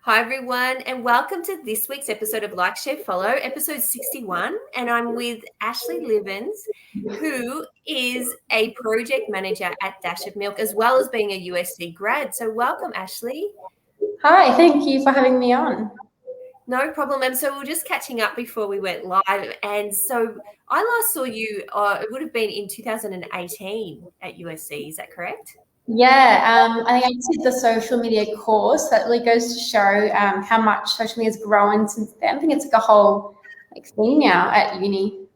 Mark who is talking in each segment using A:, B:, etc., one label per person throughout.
A: Hi, everyone, and welcome to this week's episode of Like, Share, Follow, episode 61. And I'm with Ashley Livens, who is a project manager at Dash of Milk, as well as being a USC grad. So, welcome, Ashley.
B: Hi, thank you for having me on.
A: No problem. And so, we were just catching up before we went live. And so, I last saw you, it would have been in 2018 at USC. Is that correct?
B: Yeah, I think I just did the social media course. That really goes to show how much social media has grown since then. I think it's like a whole thing now at uni.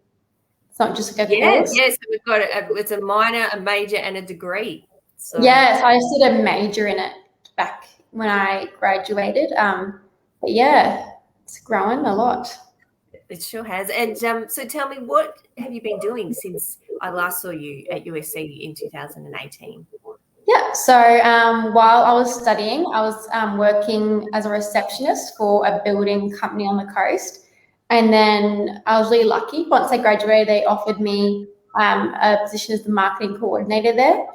B: It's not just like a course.
A: Yeah. So we've got it's a minor, a major, and a degree. So
B: yeah, so I just did a major in it back when I graduated. But yeah, it's grown a lot.
A: It sure has. And so tell me, what have you been doing since I last saw you at USC in 2018?
B: Yeah, so while I was studying, I was working as a receptionist for a building company on the coast. And then I was really lucky. Once I graduated, they offered me a position as the marketing coordinator there.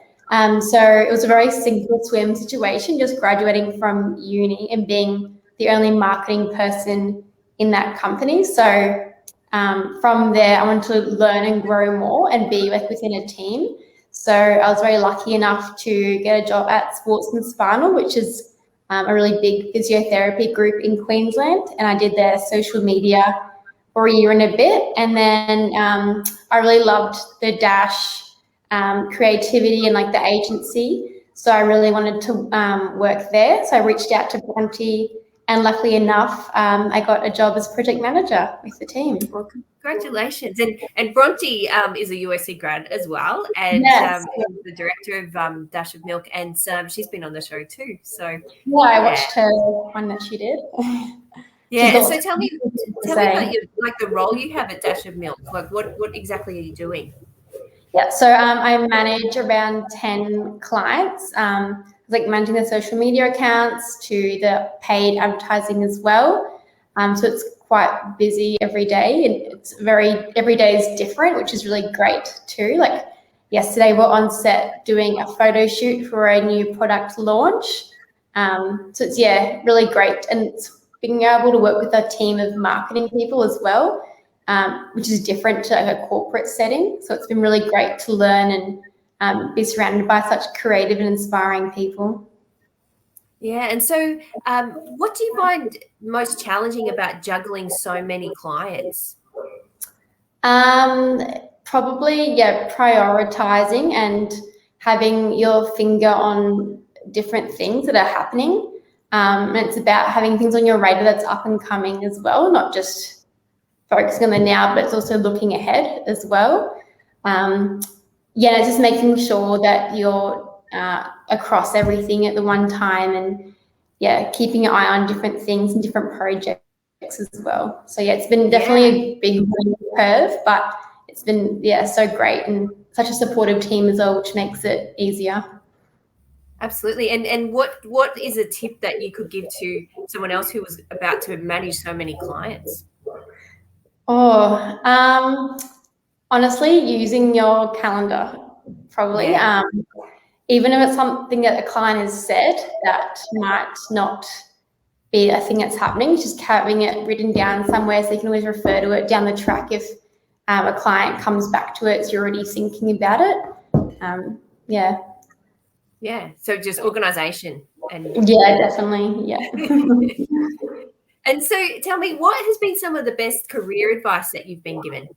B: So it was a very sink or swim situation, just graduating from uni and being the only marketing person in that company. So from there, I wanted to learn and grow more and be like within a team. So I was very lucky enough to get a job at Sports and Spinal, which is a really big physiotherapy group in Queensland. And I did their social media for a year and a bit. And then I really loved the Dash creativity and like the agency. So I really wanted to work there. So I reached out to Bronte, and luckily enough, I got a job as project manager with the team.
A: Well, congratulations. And Bronte is a USC grad as well, and
B: Yes.
A: the director of Dash of Milk, and she's been on the show too. So
B: yeah, I watched her one that she did.
A: Yeah, and so tell me about like the role you have at Dash of Milk. Like, what exactly are you doing?
B: Yeah, so I manage around 10 clients, like managing the social media accounts to the paid advertising as well. So it's quite busy every day, and it's every day is different, which is really great too. Like yesterday, we're on set doing a photo shoot for a new product launch. So it's really great, and it's being able to work with a team of marketing people as well. Which is different to like a corporate setting. So it's been really great to learn and be surrounded by such creative and inspiring people.
A: Yeah, and so what do you find most challenging about juggling so many clients?
B: Probably, prioritizing and having your finger on different things that are happening. And it's about having things on your radar that's up and coming as well, not just focusing on the now, but it's also looking ahead as well. It's just making sure that you're across everything at the one time, and keeping your eye on different things and different projects as well. So it's been definitely a big learning curve, but it's been so great, and such a supportive team as well, which makes it easier.
A: Absolutely. And what is a tip that you could give to someone else who was about to manage so many clients?
B: Honestly, using your calendar, probably.
A: Yeah.
B: Even if it's something that a client has said that might not be a thing that's happening, just having it written down somewhere so you can always refer to it down the track if a client comes back to it, so you're already thinking about it.
A: Yeah, so just organization.
B: Definitely,
A: And so tell me, what has been some of the best career advice that you've been given?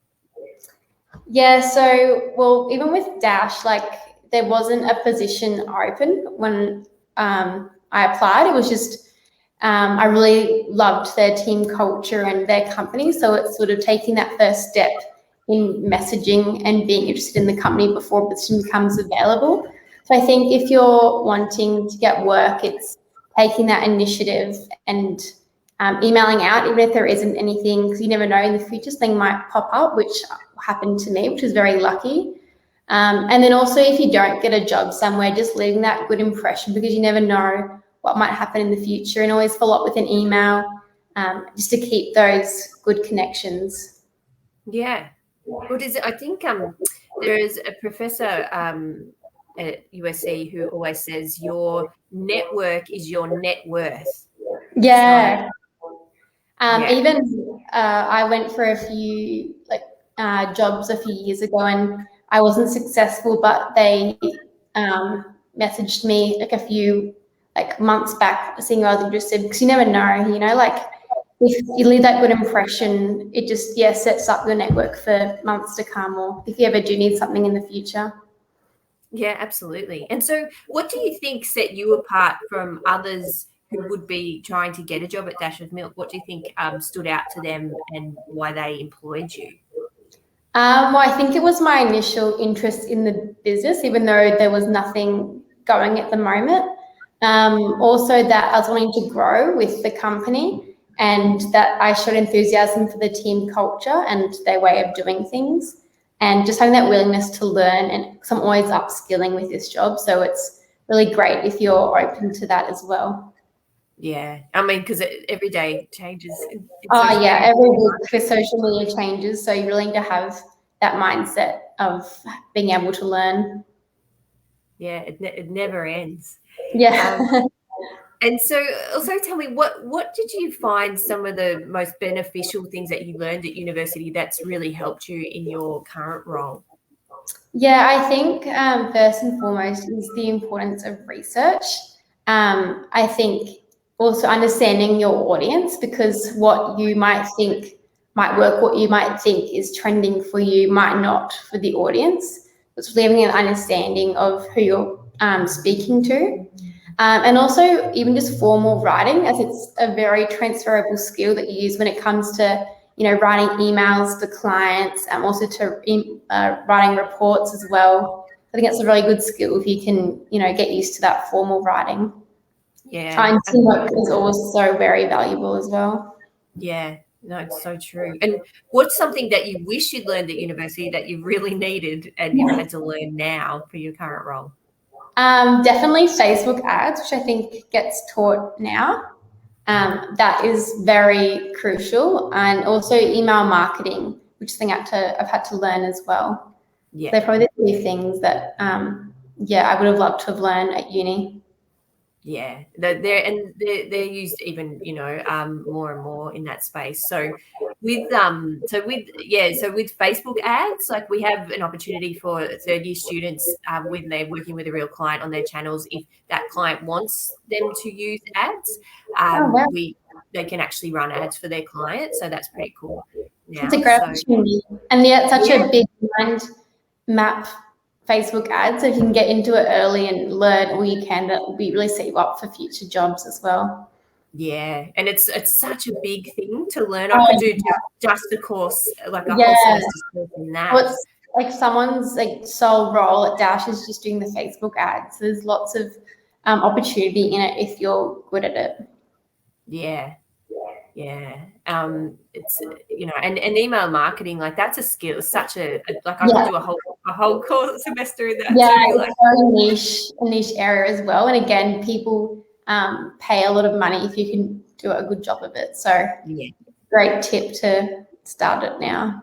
B: So even with Dash, like there wasn't a position open when I applied. It was just I really loved their team culture and their company, so it's sort of taking that first step in messaging and being interested in the company before a position becomes available. So I think if you're wanting to get work, it's taking that initiative and emailing out, even if there isn't anything, because you never know, in the future something might pop up, which happened to me, which was very lucky. And then also, if you don't get a job somewhere, just leaving that good impression, because you never know what might happen in the future, and always follow up with an email just to keep those good connections.
A: Yeah. What is it? I think there is a professor at USC who always says your network is your net worth.
B: Yeah.
A: Yeah.
B: Even I went for a few jobs a few years ago, and I wasn't successful, but they messaged me like a few months back saying I was interested, because you never know, if you leave that good impression, it just sets up your network for months to come, or if you ever do need something in the future.
A: Yeah, absolutely. And so what do you think set you apart from others who would be trying to get a job at Dash of Milk? What do you think stood out to them and why they employed you?
B: Well, I think it was my initial interest in the business, even though there was nothing going at the moment. Also, that I was wanting to grow with the company, and that I showed enthusiasm for the team culture and their way of doing things, and just having that willingness to learn. And because I'm always upskilling with this job, so it's really great if you're open to that as well.
A: Yeah, I mean, because every day changes.
B: Oh yeah, every week the social media changes, so you really need to have that mindset of being able to learn.
A: Yeah, it never ends.
B: Yeah.
A: And so also tell me, what did you find some of the most beneficial things that you learned at university that's really helped you in your current role?
B: Yeah, I think first and foremost is the importance of research. I think also understanding your audience, because what you might think might work, what you might think is trending for you might not for the audience. It's really having an understanding of who you're speaking to. And also even just formal writing, as it's a very transferable skill that you use when it comes to writing emails to clients, and also to writing reports as well. I think it's a really good skill if you can get used to that formal writing.
A: Yeah,
B: And teamwork is also very valuable as well.
A: yeah, no, it's so true. And what's something that you wish you'd learned at university that you really needed and you've had to learn now for your current role?
B: Definitely Facebook ads, which I think gets taught now. That is very crucial, and also email marketing, which I think I've had to learn as well.
A: Yeah.
B: They're probably the two things that I would have loved to have learned at uni.
A: Yeah, they're used even more and more in that space. So with Facebook ads, like we have an opportunity for third year students when they're working with a real client on their channels. If that client wants them to use ads,
B: Wow.
A: they can actually run ads for their clients. So that's pretty cool. Now,
B: It's a great opportunity, and it's such a big mind map, Facebook ads. So if you can get into it early and learn all you can, that will really set you up for future jobs as well.
A: Yeah, and it's such a big thing to learn. I could do just a course, like a whole semester's course in that.
B: Well, it's like someone's sole role at Dash is just doing the Facebook ads. There's lots of opportunity in it if you're good at it.
A: Yeah. It's and email marketing, like that's a skill, such a like I could do a whole course semester in that too.
B: It's very niche area as well. And again, people pay a lot of money if you can do a good job of it. So great tip to start it now.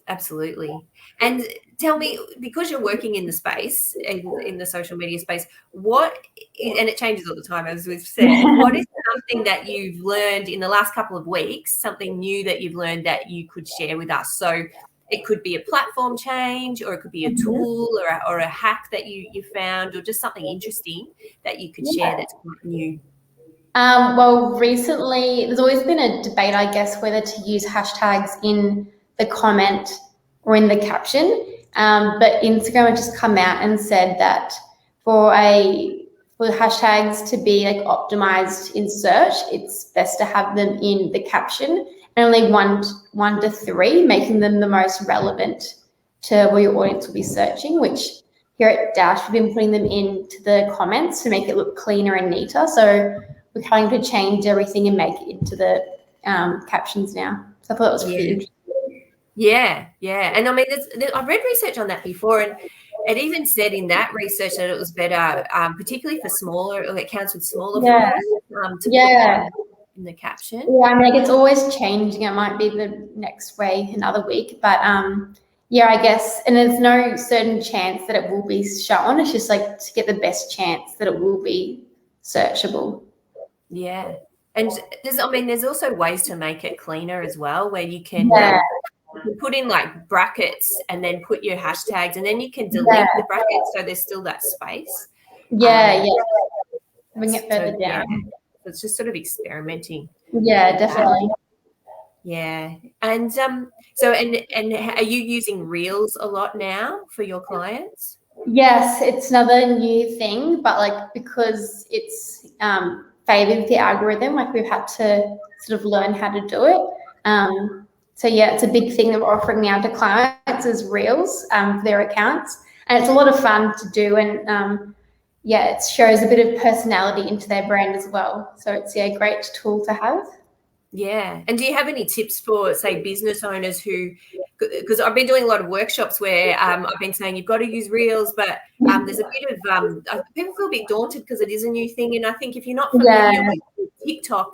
A: Absolutely. And tell me, because you're working in the space, in the social media space, and it changes all the time, as we've said, what is something that you've learned in the last couple of weeks, something new that you've learned that you could share with us? So it could be a platform change, or it could be a tool or a hack that you found, or just something interesting that you could share that's quite new.
B: Well, recently, there's always been a debate, I guess, whether to use hashtags in the comment or in the caption. But Instagram had just come out and said that for hashtags to be optimized in search, it's best to have them in the caption, and only one to three, making them the most relevant to where your audience will be searching, which here at Dash, we've been putting them into the comments to make it look cleaner and neater. So we're trying to change everything and make it into the captions now. So I thought it was huge.
A: Yeah. And I mean, I've read research on that before, and it even said in that research that it was better, particularly for smaller, or accounts with smaller followers, to put that in the caption.
B: Yeah, I mean, it's always changing. It might be the next way another week, but I guess, and there's no certain chance that it will be shown. It's just to get the best chance that it will be searchable.
A: Yeah. And there's also ways to make it cleaner as well, where you can put in like brackets and then put your hashtags, and then you can delete the brackets so there's still that space.
B: Bring it further down.
A: So it's just sort of experimenting.
B: Yeah, definitely.
A: Yeah. And so are you using Reels a lot now for your clients?
B: Yes, it's another new thing, but like because it's favored with the algorithm, like we've had to sort of learn how to do it. So yeah, it's a big thing that we're offering now to clients is Reels for their accounts, and it's a lot of fun to do, and it shows a bit of personality into their brand as well. So it's a great tool to have.
A: Yeah. And do you have any tips for, say, business owners who, because I've been doing a lot of workshops where I've been saying you've got to use Reels, but there's a bit of, people feel a bit daunted because it is a new thing. And I think if you're not familiar with TikTok,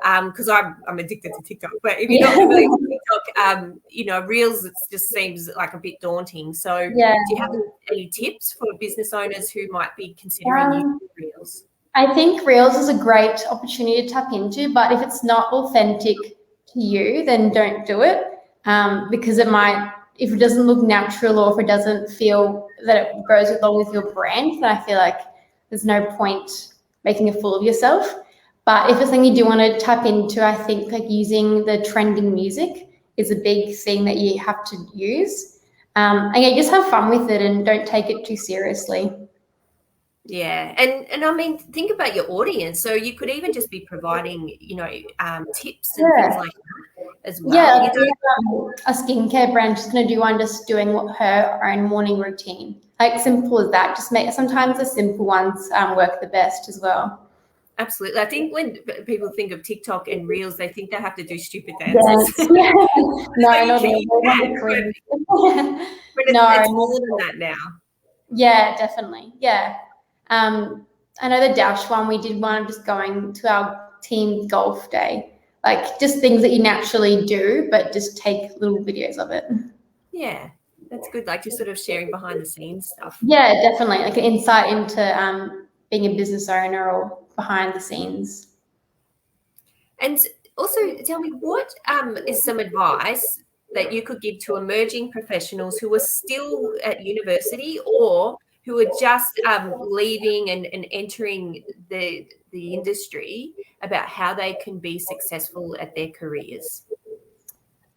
A: because I'm addicted to TikTok, but if you're not familiar with TikTok, Reels, it just seems like a bit daunting. So do you have any tips for business owners who might be considering using Reels?
B: I think Reels is a great opportunity to tap into, but if it's not authentic to you, then don't do it, because if it doesn't look natural or if it doesn't feel that it goes along with your brand, then I feel like there's no point making a fool of yourself. But if it's something you do want to tap into, I think like using the trending music is a big thing that you have to use. And just have fun with it and don't take it too seriously.
A: Yeah. And I mean, think about your audience. So you could even just be providing, tips and things like that as well.
B: Yeah, a skincare brand, she's going to do one just doing her own morning routine. Like simple as that. Sometimes the simple ones work the best as well.
A: Absolutely. I think when people think of TikTok and Reels, they think they have to do stupid dances.
B: Yeah. No, not really.
A: It's more than that now.
B: Yeah, definitely. Yeah. I know the Dash one, we did one of just going to our team golf day, like just things that you naturally do, but just take little videos of it.
A: Yeah, that's good. Like just sort of sharing behind the scenes stuff.
B: Yeah, definitely. Like an insight into being a business owner or behind the scenes.
A: And also tell me, what is some advice that you could give to emerging professionals who are still at university or who are just leaving and entering the industry about how they can be successful at their careers?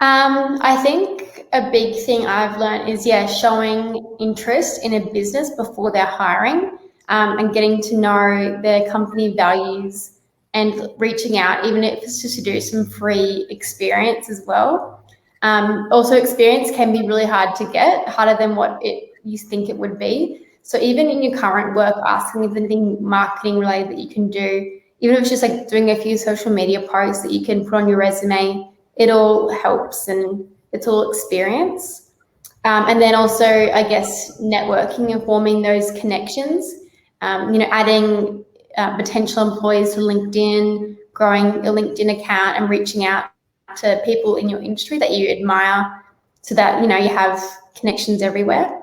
B: I think a big thing I've learned is, showing interest in a business before they're hiring, and getting to know their company values and reaching out, even if it's just to do some free experience as well. Also, experience can be really hard to get, harder than what you think it would be. So even in your current work, asking if there's anything marketing related that you can do, even if it's just like doing a few social media posts that you can put on your resume, it all helps and it's all experience. And then also, I guess, networking and forming those connections, adding potential employees to LinkedIn, growing a LinkedIn account and reaching out to people in your industry that you admire so that, you have connections everywhere.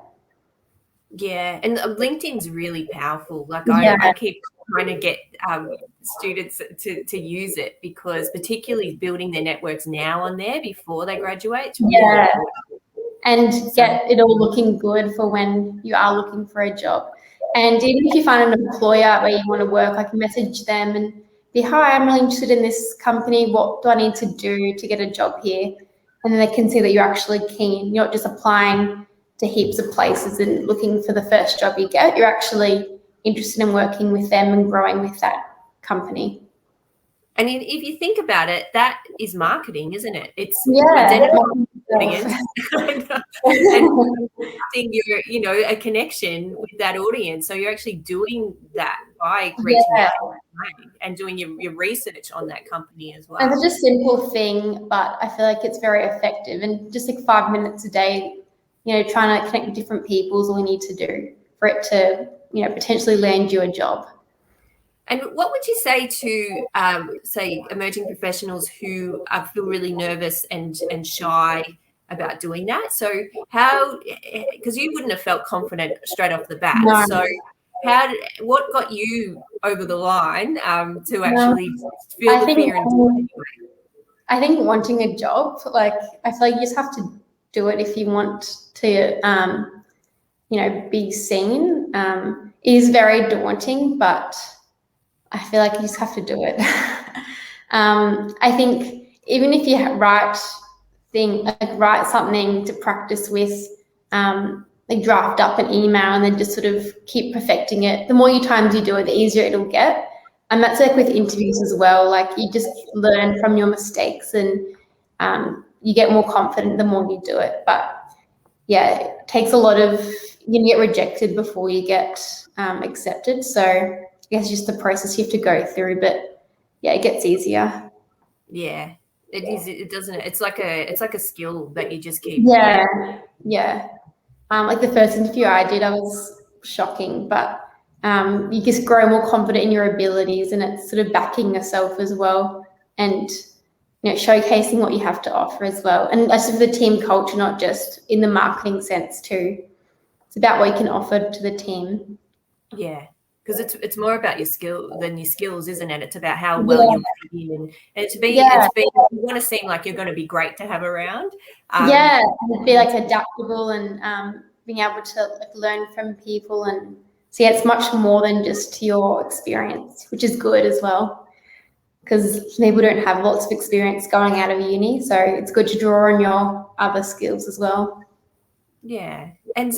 A: Yeah, and LinkedIn's really powerful. Like I keep trying to get students to use it, because particularly building their networks now on there before they graduate. It's really important.
B: And get it all looking good for when you are looking for a job. And even if you find an employer where you want to work, I can message them and be, hi, I'm really interested in this company. What do I need to do to get a job here? And then they can see that you're actually keen. You're not just applying to heaps of places and looking for the first job you get. You're actually interested in working with them and growing with that company.
A: And if you think about it, that is marketing, isn't it? It's identifying audience and having a connection with that audience. So you're actually doing that by reaching out and doing your research on that company as well.
B: And it's just a simple thing, but I feel like it's very effective. And just like 5 minutes a day, trying to connect with different people is all we need to do for it to, potentially land you a job.
A: And what would you say to, say, emerging professionals who feel really nervous and shy about doing that? So how, because you wouldn't have felt confident straight off the bat.
B: No.
A: So what got you over the line to actually feel the fear and do it anyway?
B: I think wanting a job, like I feel like you just have to do it if you want to, be seen. It is very daunting, but I feel like you just have to do it. I think even if you write something to practice with, like draft up an email and then just sort of keep perfecting it. The more times you do it, the easier it'll get. And that's like with interviews as well. Like you just learn from your mistakes and you get more confident the more you do it. But yeah, it takes a lot of, you get rejected before you get accepted. So I guess just the process you have to go through, but yeah, it gets easier.
A: Yeah, it is. It doesn't. It's like a skill that you just keep.
B: Yeah. Like the first interview I did, I was shocking, but you just grow more confident in your abilities, and it's sort of backing yourself as well, and showcasing what you have to offer as well. And that's just the team culture, not just in the marketing sense too. It's about what you can offer to the team.
A: Yeah, because it's more about your skill than your skills, isn't it? It's about how well you fit in, and it's you want to seem like you're going to be great to have around.
B: And be like adaptable and being able to like learn from people, and so it's much more than just your experience, which is good as well, because people don't have lots of experience going out of uni, so it's good to draw on your other skills as well.
A: Yeah, and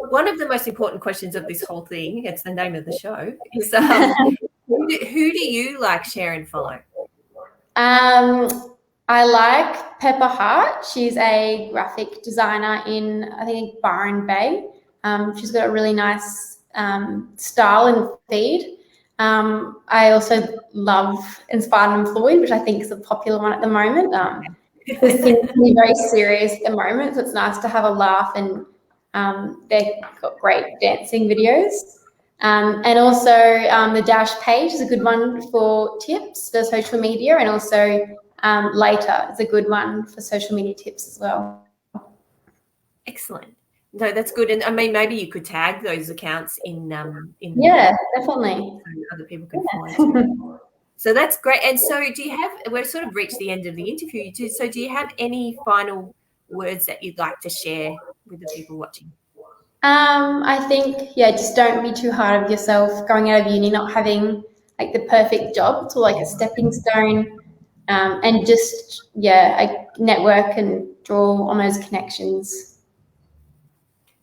A: one of the most important questions of this whole thing, it's the name of the show, is who do you like, share, and follow?
B: I like Pepper Hart. She's a graphic designer in, I think, Byron Bay. She's got a really nice style and feed. I also love Inspired and Fluid, which I think is a popular one at the moment. This seems to be very serious at the moment, so it's nice to have a laugh, and they've got great dancing videos. And also the Dash page is a good one for tips for social media, and also Later is a good one for social media tips as well.
A: Excellent. No, that's good. And I mean, maybe you could tag those accounts in
B: yeah, definitely.
A: So other people can find. So that's great. And so we've sort of reached the end of the interview. So do you have any final words that you'd like to share with the people watching?
B: I think, just don't be too hard on yourself going out of uni, not having like the perfect job. It's all like a stepping stone. And just, network and draw on those connections.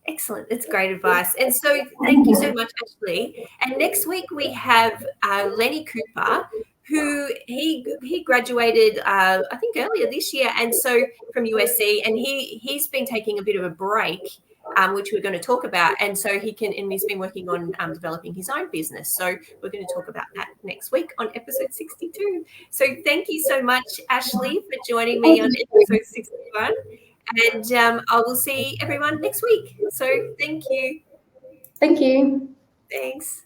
A: Excellent. That's great advice. And so thank you so much, Ashley. And next week we have Lenny Cooper, who he graduated, I think, earlier this year, and so from USC, and he's been taking a bit of a break, which we're going to talk about, and so he's been working on developing his own business. So we're going to talk about that next week on episode 62. So thank you so much, Ashley, for joining me on episode 61. And I will see everyone next week. So thank you.
B: Thank you.
A: Thanks.